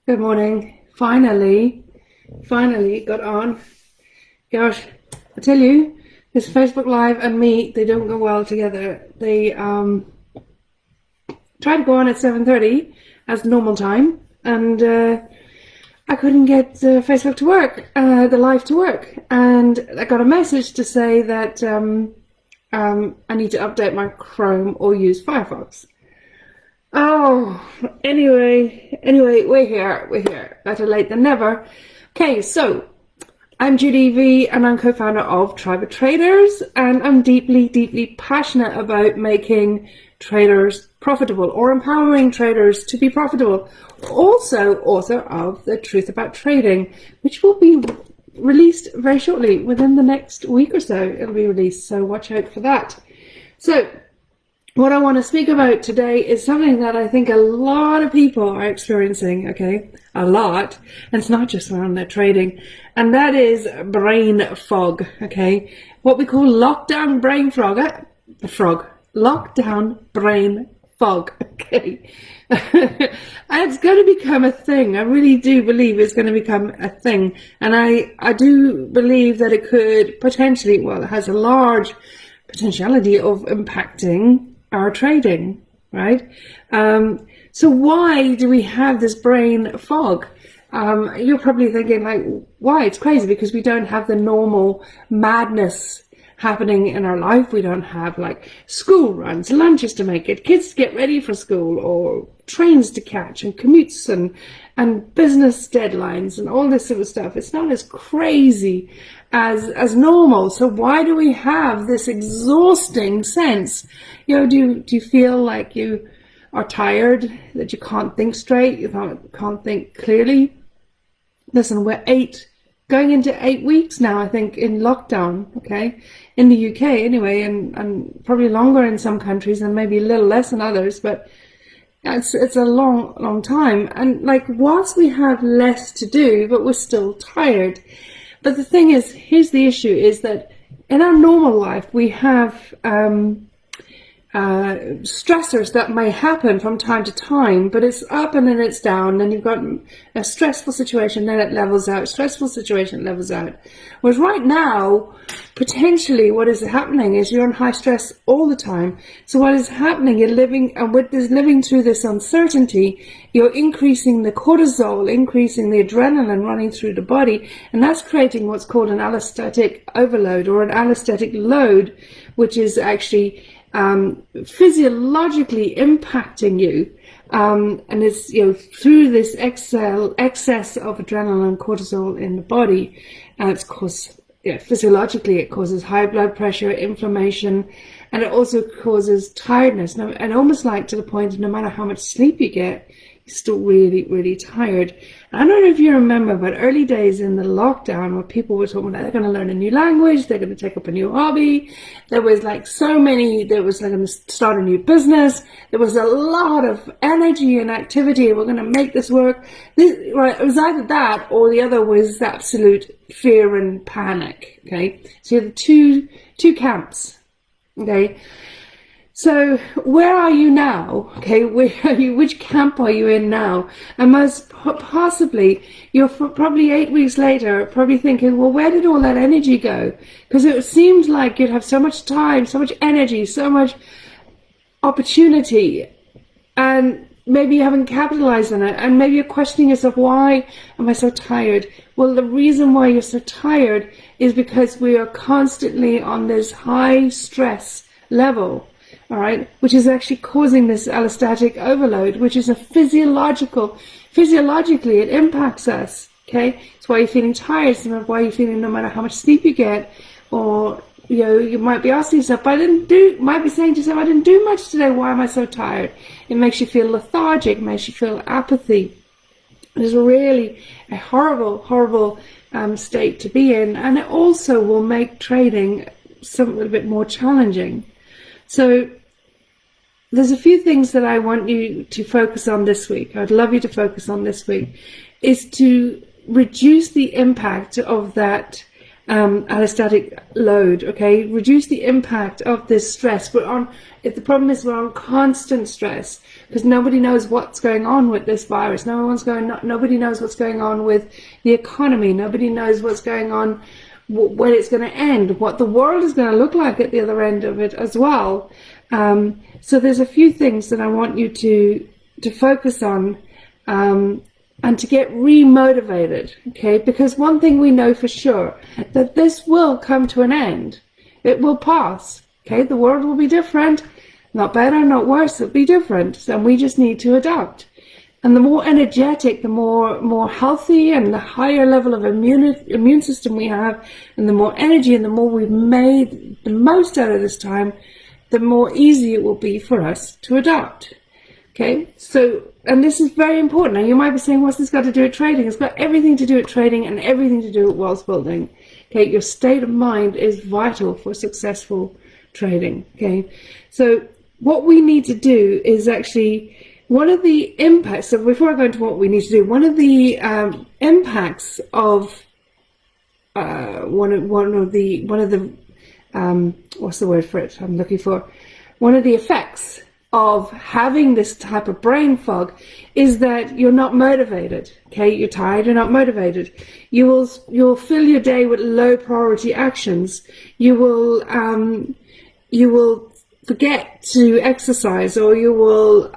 Good morning. Finally got on. Gosh, I tell you, this Facebook Live and me, they don't go well together. They tried to go on at 7:30 as normal time, and I couldn't get Facebook to work, the live to work, and I got a message to say that I need to update my Chrome or use Firefox. Oh, anyway, we're here. Better late than never. Okay, so I'm Judy V, and I'm co-founder of Tribe of Traders, and I'm deeply passionate about making traders profitable or empowering traders to be profitable. Also, author of The Truth About Trading, which will be released very shortly, within the next week or so. It'll be released, so watch out for that. So, what I want to speak about today is something that I think a lot of people are experiencing, okay? A lot. And it's not just around their trading. And that is brain fog, okay? What we call lockdown brain fog. Lockdown brain fog, okay? And it's going to become a thing. I really do believe it's going to become a thing. And I do believe that it could potentially, well, it has a large potentiality of impacting our trading, right? So why do we have this brain fog? You're probably thinking, like, why? It's crazy because we don't have the normal madness happening in our life. We don't have like school runs, lunches to make, it kids to get ready for school, or trains to catch, and commutes and business deadlines and all this sort of stuff. It's not as crazy as normal. So why do we have this exhausting sense? You know, do you feel like you are tired, that you can't think straight, you can't think clearly? Listen, we're going into 8 weeks now, I think, in lockdown, okay, in the UK anyway, and probably longer in some countries and maybe a little less in others, but it's a long time. And like, whilst we have less to do, but we're still tired. But the thing is, here's the issue, is that in our normal life, we have stressors that may happen from time to time, but it's up and then it's down. Then you've got a stressful situation, then it levels out. Stressful situation, levels out. Whereas right now, potentially what is happening is you're in high stress all the time. So what is happening, you're living, and with this living through this uncertainty, you're increasing the cortisol, increasing the adrenaline running through the body, and that's creating what's called an allostatic overload or an allostatic load, which is actually physiologically impacting you, and it's, you know, through this excess of adrenaline and cortisol in the body, it's caused, physiologically it causes high blood pressure, inflammation, and it also causes tiredness. Now, and almost like to the point, no matter how much sleep you get, you're still really tired. And I don't know if you remember, but early days in the lockdown, where people were talking about they're going to learn a new language, they're going to take up a new hobby. There was like there was like going to start a new business. There was a lot of energy and activity. We're going to make this work. It was either that or the other was absolute fear and panic. Okay, so you have the two camps. Okay. So where are you now? Okay, where are you? Which camp are you in now? And most possibly, you're probably 8 weeks later, probably thinking, well, where did all that energy go? Because it seemed like you'd have so much time, so much energy, so much opportunity, and maybe you haven't capitalized on it, and maybe you're questioning yourself, why am I so tired? Well, the reason why you're so tired is because we are constantly on this high stress level. All right, which is actually causing this allostatic overload, which is a physiologically it impacts us. Okay, it's why you're feeling tired, it's why you're feeling no matter how much sleep you get, or you might be asking yourself, might be saying to yourself, I didn't do much today, why am I so tired? It makes you feel lethargic, makes you feel apathy. It's really a horrible state to be in, and it also will make trading a little bit more challenging. So there's a few things that I want you to focus on this week. I'd love you to focus on this week, is to reduce the impact of that allostatic load, okay? Reduce the impact of this stress. The problem is we're on constant stress because nobody knows what's going on with this virus. Nobody knows what's going on with the economy. Nobody knows what's going on, when it's going to end, what the world is going to look like at the other end of it as well. So there's a few things that I want you to focus on, and to get re-motivated, okay? Because one thing we know for sure, that this will come to an end. It will pass, okay? The world will be different, not better, not worse, it'll be different, and we just need to adapt. And the more energetic, the more healthy, and the higher level of immune system we have, and the more energy, and the more we've made the most out of this time, the more easy it will be for us to adapt. Okay, so, and this is very important. Now you might be saying, what's this got to do with trading? It's got everything to do with trading and everything to do with wealth building. Okay, your state of mind is vital for successful trading. Okay, so what we need to do is actually, one of the impacts, so before I go into what we need to do, one of the impacts of one of the what's the word for it I'm looking for? One of the effects of having this type of brain fog is that you're not motivated. Okay, you're tired, you're not motivated. You'll fill your day with low priority actions. You will forget to exercise, or you will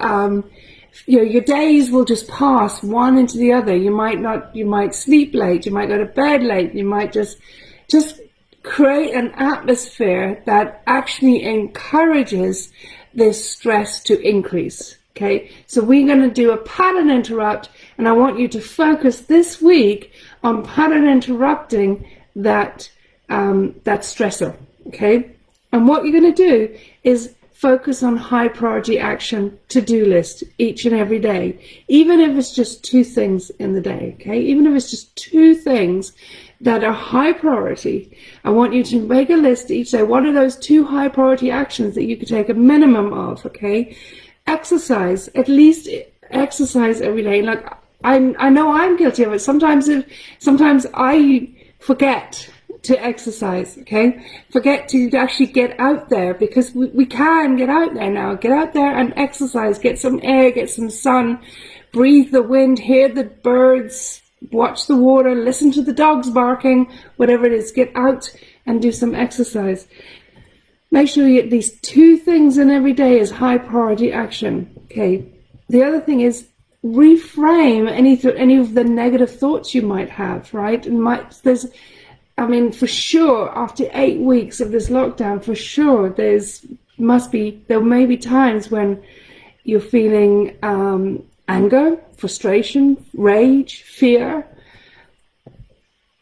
your days will just pass one into the other. You might sleep late, you might go to bed late, you might just create an atmosphere that actually encourages this stress to increase. Okay, so we're going to do a pattern interrupt, and I want you to focus this week on pattern interrupting that stressor. Okay, and what you're going to do is focus on high priority action to-do list each and every day, even if it's just 2 things in the day. Okay, even if it's just 2 things that are high priority. I want you to make a list each day. What are those 2 high priority actions that you could take a minimum of? Okay, exercise, at least exercise every day. Like I know I'm guilty of it. Sometimes I forget to exercise. Okay, forget to actually get out there, because we can get out there now. Get out there and exercise. Get some air. Get some sun. Breathe the wind. Hear the birds. Watch the water, listen to the dogs barking, whatever it is. Get out and do some exercise. Make sure you get these 2 things in every day as high priority action. Okay. The other thing is reframe any of the negative thoughts you might have, right? For sure, after 8 weeks of this lockdown, for sure, there may be times when you're feeling anger, frustration, rage, fear.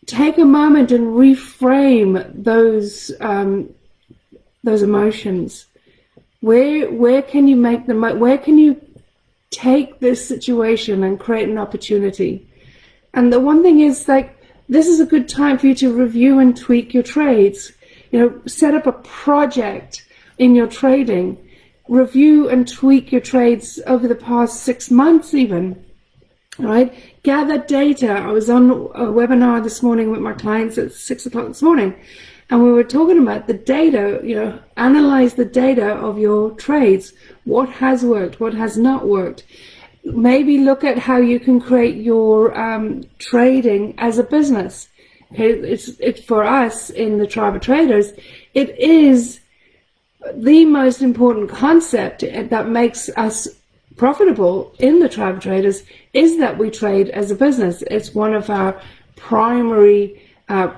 Take a moment and reframe those emotions. Where can you make them? Where can you take this situation and create an opportunity? And the one thing is, this is a good time for you to review and tweak your trades. Set up a project in your trading. Review and tweak your trades over the past 6 months even. All right, gather data. I was on a webinar this morning with my clients at 6 o'clock this morning, and we were talking about the data. Analyze the data of your trades. What has worked? What has not worked? Maybe look at how you can create your trading as a business. It's for us in the Tribe of Traders. It is the most important concept that makes us profitable in the Tribe of Traders, is that we trade as a business. It's one of our primary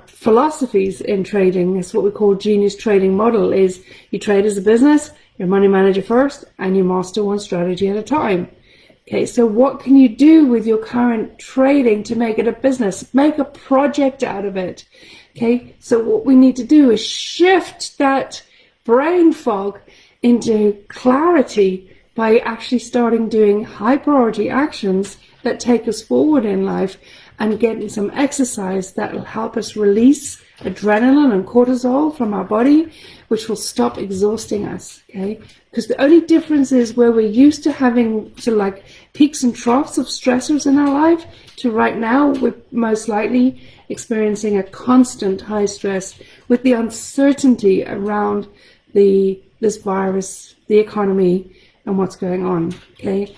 philosophies in trading. It's what we call genius trading model, is you trade as a business, your money manager first, and you master one strategy at a time. Okay, so what can you do with your current trading to make it a business? Make a project out of it. Okay, so what we need to do is shift that brain fog into clarity by actually starting doing high priority actions that take us forward in life and getting some exercise that will help us release adrenaline and cortisol from our body, which will stop exhausting us, okay? Because the only difference is where we're used to having sort of like peaks and troughs of stressors in our life to right now, we're most likely experiencing a constant high stress with the uncertainty around this virus, the economy, and what's going on, okay?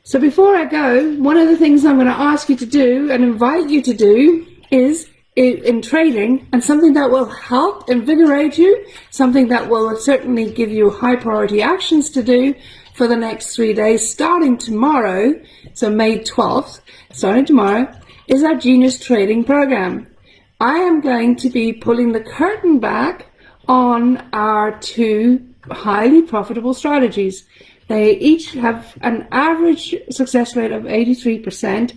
So before I go, one of the things I'm going to ask you to do and invite you to do is in trading, and something that will help invigorate you, something that will certainly give you high priority actions to do for the next 3 days, starting tomorrow, so May 12th, starting tomorrow, is our Genius Trading Program. I am going to be pulling the curtain back on our 2 highly profitable strategies. They each have an average success rate of 83%,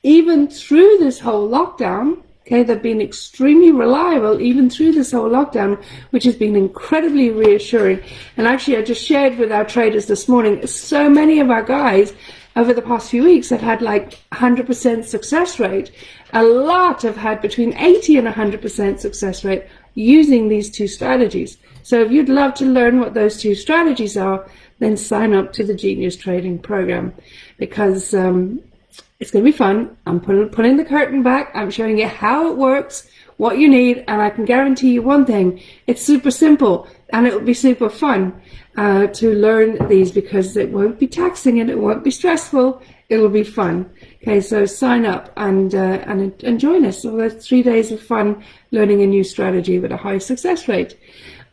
even through this whole lockdown. Okay, they've been extremely reliable even through this whole lockdown, which has been incredibly reassuring. And actually, I just shared with our traders this morning, so many of our guys over the past few weeks have had like 100% success rate. A lot have had between 80 and 100% success rate using these 2 strategies. So if you'd love to learn what those 2 strategies are, then sign up to the Genius Trading Program, because it's going to be fun. I'm pulling the curtain back. I'm showing you how it works, what you need, and I can guarantee you one thing. It's super simple, and it will be super fun to learn these, because it won't be taxing and it won't be stressful. It'll be fun. Okay, so sign up and join us. So that's 3 days of fun learning a new strategy with a high success rate.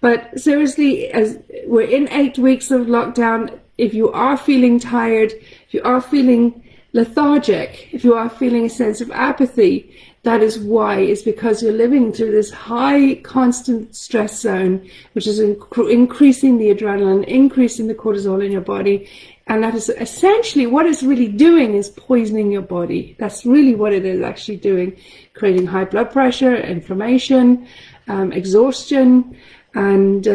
But seriously, as we're in 8 weeks of lockdown, if you are feeling tired, if you are feeling lethargic, if you are feeling a sense of apathy, that is why. It's because you're living through this high constant stress zone, which is increasing the adrenaline, increasing the cortisol in your body. And that is essentially what it's really doing, is poisoning your body. That's really what it is actually doing, creating high blood pressure, inflammation, exhaustion, and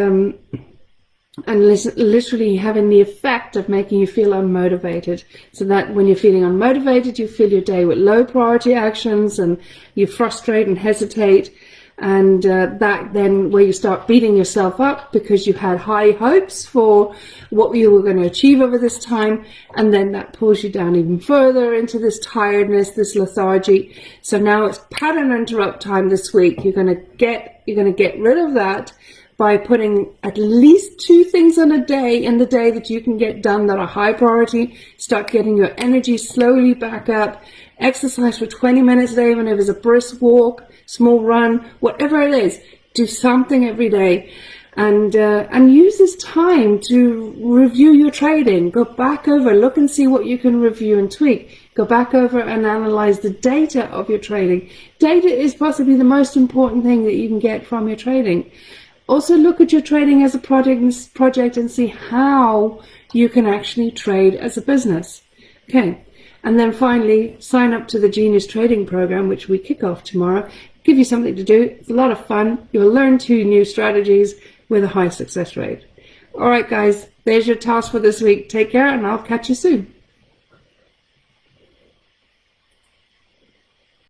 literally having the effect of making you feel unmotivated. So that when you're feeling unmotivated, you fill your day with low priority actions and you frustrate and hesitate. And that then where you start beating yourself up because you had high hopes for what you were going to achieve over this time. And then that pulls you down even further into this tiredness, this lethargy. So now it's pattern interrupt time this week. You're going to get rid of that by putting at least 2 things on a day in the day that you can get done that are high priority. Start getting your energy slowly back up. Exercise for 20 minutes a day, even if it's a brisk walk, small run, whatever it is. Do something every day. And use this time to review your trading. Go back over, look and see what you can review and tweak. Go back over and analyze the data of your trading. Data is possibly the most important thing that you can get from your trading. Also look at your trading as a project and see how you can actually trade as a business. Okay. And then finally, sign up to the Genius Trading Program, which we kick off tomorrow. Give you something to do. It's a lot of fun. You'll learn 2 new strategies with a high success rate. All right, guys, there's your task for this week. Take care, and I'll catch you soon.